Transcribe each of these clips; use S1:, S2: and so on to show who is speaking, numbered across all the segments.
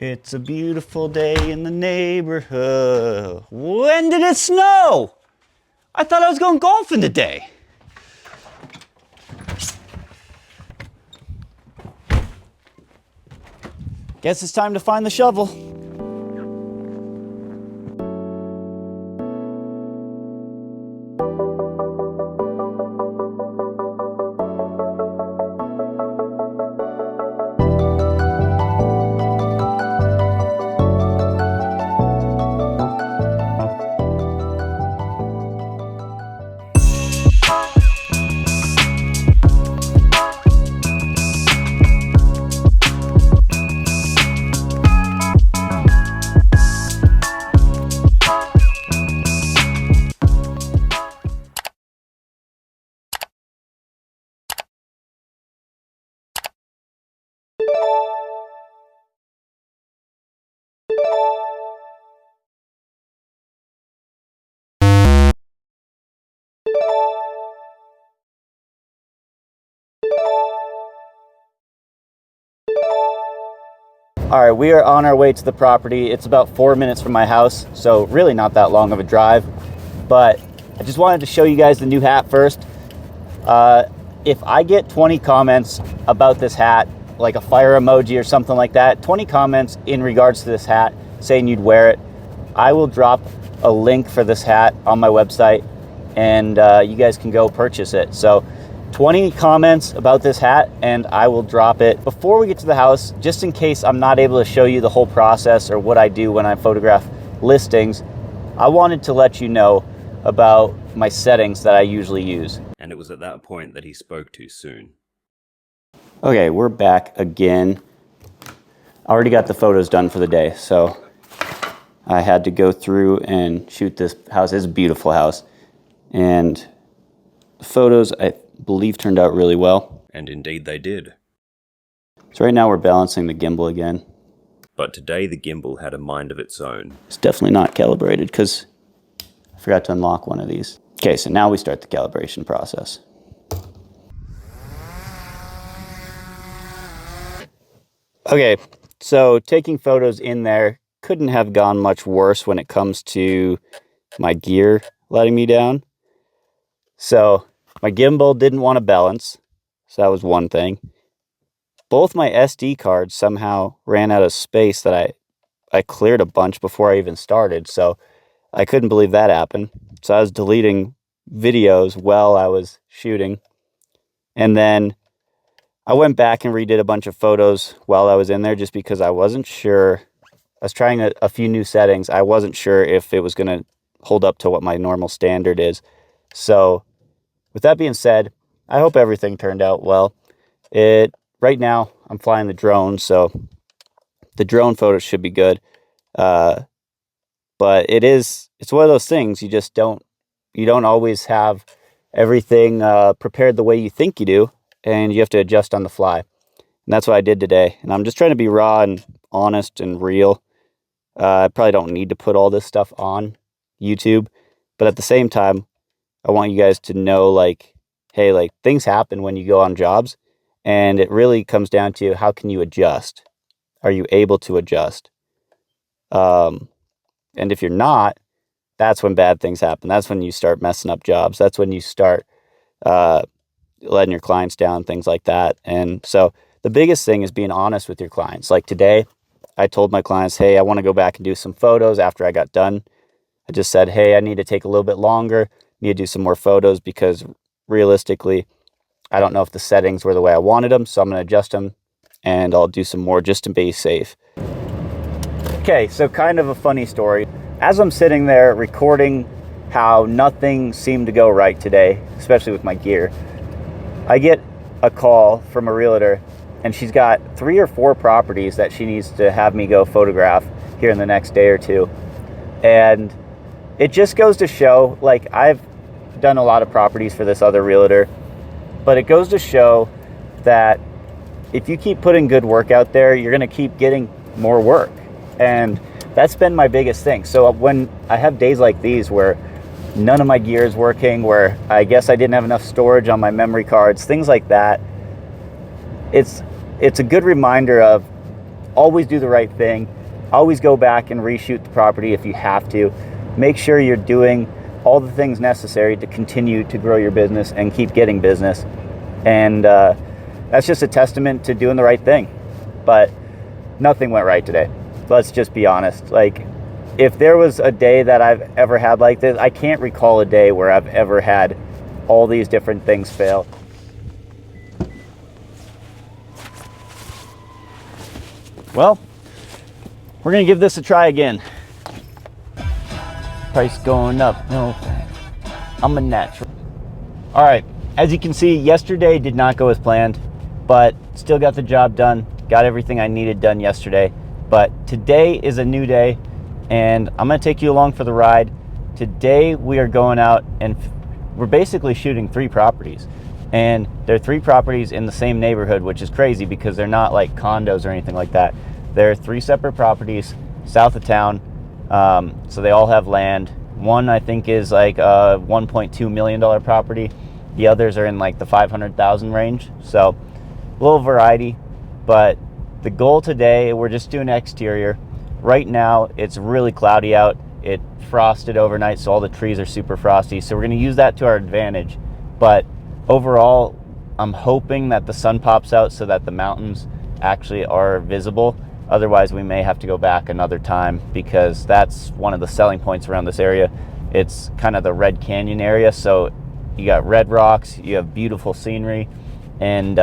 S1: It's a beautiful day in the neighborhood. When did it snow? I thought I was going golfing today. Guess it's time to find the shovel. All right, we are on our way to the property. It's about 4 minutes from my house, so really not that long of a drive. But I just wanted to show you guys the new hat first. If I get 20 comments about this hat, like a fire emoji or something like that, 20 comments in regards to this hat saying you'd wear it, I will drop a link for this hat on my website, and you guys can go purchase it. So 20 comments about this hat and I will drop it. Before we get to the house, just in case I'm not able to show you the whole process or what I do when I photograph listings, I wanted to let you know about my settings that I usually use.
S2: And it was at that point that he spoke too soon.
S1: Okay, we're back again. I already got the photos done for the day, so I had to go through and shoot this house. It's a beautiful house, and the photos I believe turned out really well.
S2: And indeed they did.
S1: So right now we're balancing the gimbal again.
S2: But today the gimbal had a mind of its own.
S1: It's definitely not calibrated because I forgot to unlock one of these. Okay, so now we start the calibration process. Okay, so taking photos in there couldn't have gone much worse when it comes to my gear letting me down. So my gimbal didn't want to balance, so that was one thing. Both my SD cards somehow ran out of space that I cleared a bunch before I even started, so I couldn't believe that happened. So I was deleting videos while I was shooting. And then I went back and redid a bunch of photos while I was in there just because I wasn't sure. I was trying a few new settings. I wasn't sure if it was going to hold up to what my normal standard is. So with that being said, I hope everything turned out well. Right now, I'm flying the drone, so the drone photos should be good. But it's one of those things, you don't always have everything prepared the way you think you do, and you have to adjust on the fly. And that's what I did today. And I'm just trying to be raw and honest and real. I probably don't need to put all this stuff on YouTube, but at the same time, I want you guys to know, like, hey, like, things happen when you go on jobs, and it really comes down to how can you adjust? Are you able to adjust? And if you're not, that's when bad things happen. That's when you start messing up jobs. That's when you start letting your clients down, things like that. And so the biggest thing is being honest with your clients. Like today, I told my clients, hey, I want to go back and do some photos after I got done. I just said, hey, I need to take a little bit longer, need to do some more photos because realistically, I don't know if the settings were the way I wanted them, so I'm going to adjust them and I'll do some more just to be safe. Okay, so kind of a funny story. As I'm sitting there recording how nothing seemed to go right today, especially with my gear, I get a call from a realtor, and she's got 3 or 4 properties that she needs to have me go photograph here in the next day or two. And it just goes to show, like, I've done a lot of properties for this other realtor, but it goes to show that if you keep putting good work out there, you're going to keep getting more work. And that's been my biggest thing. So when I have days like these where none of my gear is working, where I guess I didn't have enough storage on my memory cards, things like that, it's a good reminder of always do the right thing. Always go back and reshoot the property if you have to. Make sure you're doing all the things necessary to continue to grow your business and keep getting business. And that's just a testament to doing the right thing. But nothing went right today. Let's just be honest. Like, if there was a day that I've ever had like this, I can't recall a day where I've ever had all these different things fail. Well, we're gonna give this a try again. Price going up, no, I'm a natural. All right, as you can see, yesterday did not go as planned, but still got the job done, got everything I needed done yesterday. But today is a new day, and I'm gonna take you along for the ride. Today we are going out and we're basically shooting 3 properties. And they're 3 properties in the same neighborhood, which is crazy because they're not like condos or anything like that. They're 3 separate properties south of town. So they all have land. One I think is like a $1.2 million property. The others are in like the 500,000 range. So a little variety, but the goal today, we're just doing exterior. Right now it's really cloudy out. It frosted overnight, so all the trees are super frosty. So we're gonna use that to our advantage. But overall, I'm hoping that the sun pops out so that the mountains actually are visible. Otherwise, we may have to go back another time because that's one of the selling points around this area. It's kind of the Red Canyon area. So you got red rocks, you have beautiful scenery. And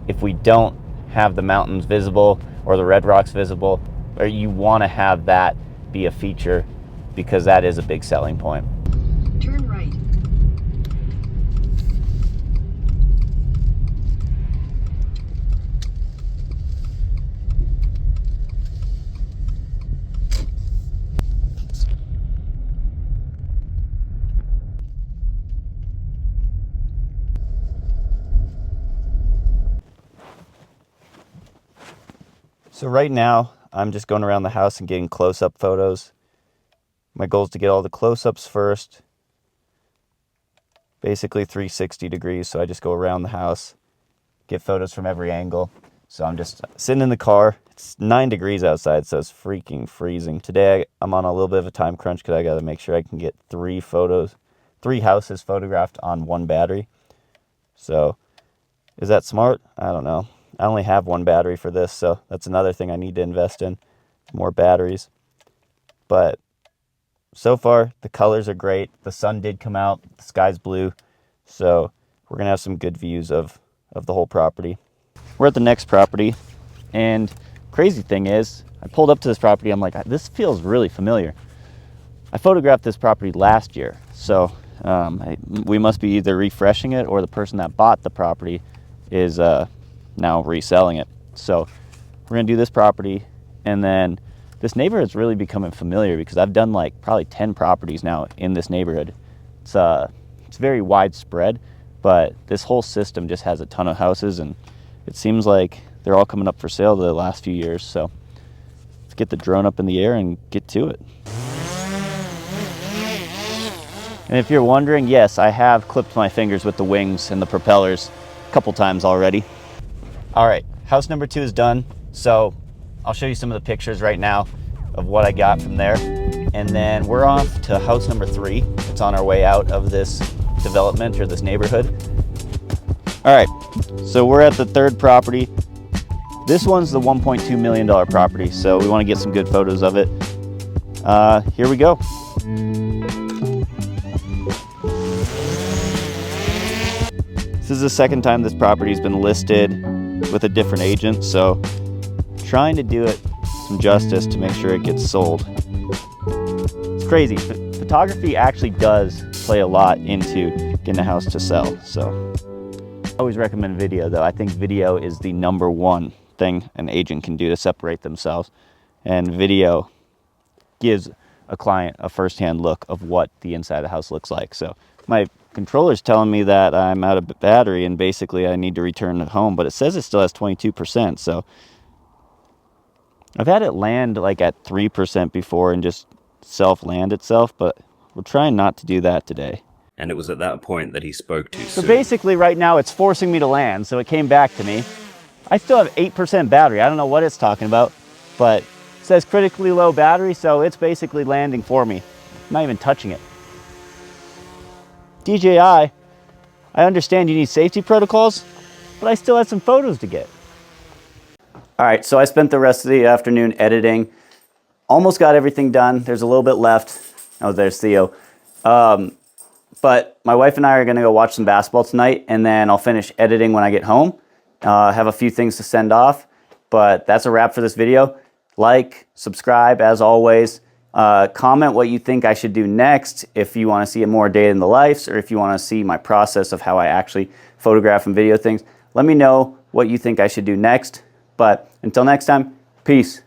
S1: if we don't have the mountains visible or the red rocks visible, or you want to have that be a feature because that is a big selling point.
S3: Turn right.
S1: So right now, I'm just going around the house and getting close-up photos. My goal is to get all the close-ups first, basically 360 degrees. So I just go around the house, get photos from every angle. So I'm just sitting in the car. It's 9 degrees outside, so it's freaking freezing. Today, I'm on a little bit of a time crunch because I got to make sure I can get 3 houses photographed on 1 battery. So is that smart? I don't know. I only have 1 battery for this, so that's another thing I need to invest in, more batteries. But so far, the colors are great. The sun did come out, the sky's blue, so we're gonna have some good views of the whole property. We're at the next property, and crazy thing is, I pulled up to this property, I'm like, this feels really familiar. I photographed this property last year, so we must be either refreshing it or the person that bought the property is now reselling it. So we're gonna do this property, and then this neighborhood's really becoming familiar because I've done like probably 10 properties now in this neighborhood. It's very widespread, but this whole system just has a ton of houses, and it seems like they're all coming up for sale the last few years. So let's get the drone up in the air and get to it. And if you're wondering, yes, I have clipped my fingers with the wings and the propellers a couple times already. All right, house number 2 is done. So I'll show you some of the pictures right now of what I got from there. And then we're off to house number 3. It's on our way out of this development or this neighborhood. All right, so we're at the 3rd property. This one's the $1.2 million property, so we want to get some good photos of it. Here we go. This is the 2nd time this property's been listed with a different agent, so trying to do it some justice to make sure it gets sold. It's crazy. Photography actually does play a lot into getting a house to sell. So I always recommend video, though. I think video is the #1 thing an agent can do to separate themselves, and video gives a client a first-hand look of what the inside of the house looks like. So my controller's telling me that I'm out of battery and basically I need to return it home, but it says it still has 22%. So I've had it land like at 3% before and just self-land itself, but we're trying not to do that today.
S2: And it was at that point that he spoke too
S1: So
S2: soon.
S1: basically right now it's forcing me to land, so it came back to me. I still have 8% battery. I don't know what it's talking about. but it says critically low battery, so it's basically landing for me. I'm not even touching it. DJI, I understand you need safety protocols, but I still have some photos to get. All right, so I spent the rest of the afternoon editing. Almost got everything done. There's a little bit left. Oh, there's Theo. But my wife and I are gonna go watch some basketball tonight, and then I'll finish editing when I get home. Have a few things to send off, but that's a wrap for this video. Like, subscribe as always. Comment what you think I should do next, if you wanna see a more day in the life, or if you wanna see my process of how I actually photograph and video things. Let me know what you think I should do next. But until next time, peace.